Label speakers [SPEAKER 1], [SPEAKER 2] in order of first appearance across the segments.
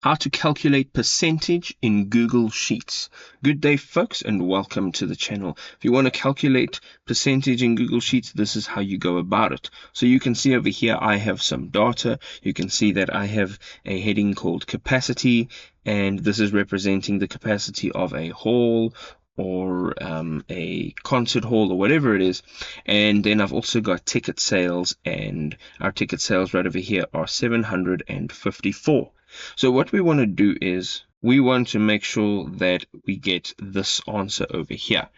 [SPEAKER 1] How to calculate percentage in Google Sheets. Good day, folks, and welcome to the channel. If you want to calculate percentage in Google Sheets, this is how you go about it. So you can see over here, I have some data. You can see that I have a heading called capacity, and this is representing the capacity of a hall or a concert hall or whatever it is. And then I've also got ticket sales, and our ticket sales right over here are 754. So what we want to do is we want to make sure that we get this answer over here.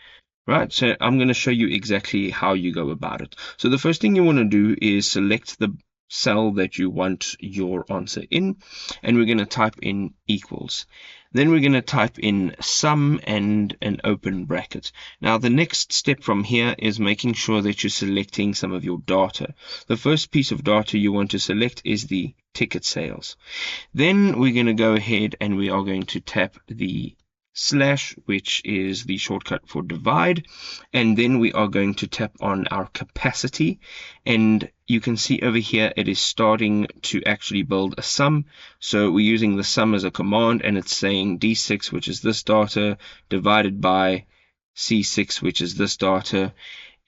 [SPEAKER 1] Right, so I'm going to show you exactly how you go about it. So the first thing you want to do is select the cell that you want your answer in, and we're going to type in equals. Then we're going to type in sum and an open bracket. Now the next step from here is making sure that you're selecting some of your data. The first piece of data you want to select is the ticket sales. Then we're going to go ahead and we are going to tap the slash, which is the shortcut for divide, and then we are going to tap on our capacity, and you can see over here it is starting to actually build a sum. So we're using the sum as a command, and it's saying D6, which is this data, divided by C6, which is this data.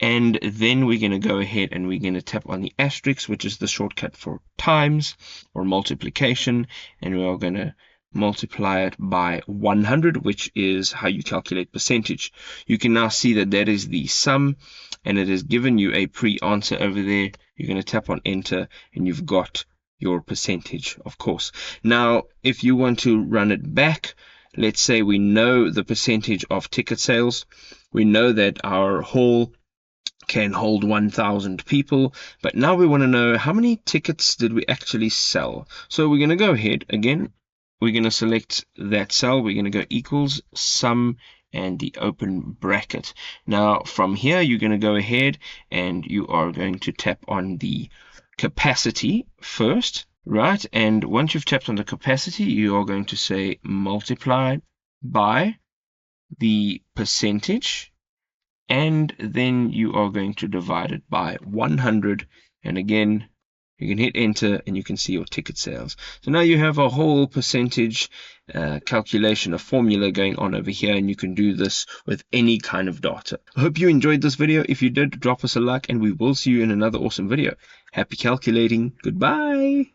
[SPEAKER 1] And then we're going to go ahead and we're going to tap on the asterisk, which is the shortcut for times or multiplication, and we are going to multiply it by 100, which is how you calculate percentage. You can now see that that is the sum, and it has given you a pre-answer over there. You're going to tap on enter, and you've got your percentage, of course. Now, if you want to run it back, let's say we know the percentage of ticket sales. We know that our hall can hold 1,000 people, but now we want to know how many tickets did we actually sell. So we're going to go ahead again. We're going to select that cell. We're going to go equals sum and the open bracket. Now from here you're going to go ahead and you are going to tap on the capacity first, right? And once you've tapped on the capacity, you are going to say multiply by the percentage, and then you are going to divide it by 100, and again you can hit enter and you can see your ticket sales. So now you have a whole percentage calculation, a formula going on over here, and you can do this with any kind of data. I hope you enjoyed this video. If you did, drop us a like, and we will see you in another awesome video. Happy calculating. Goodbye.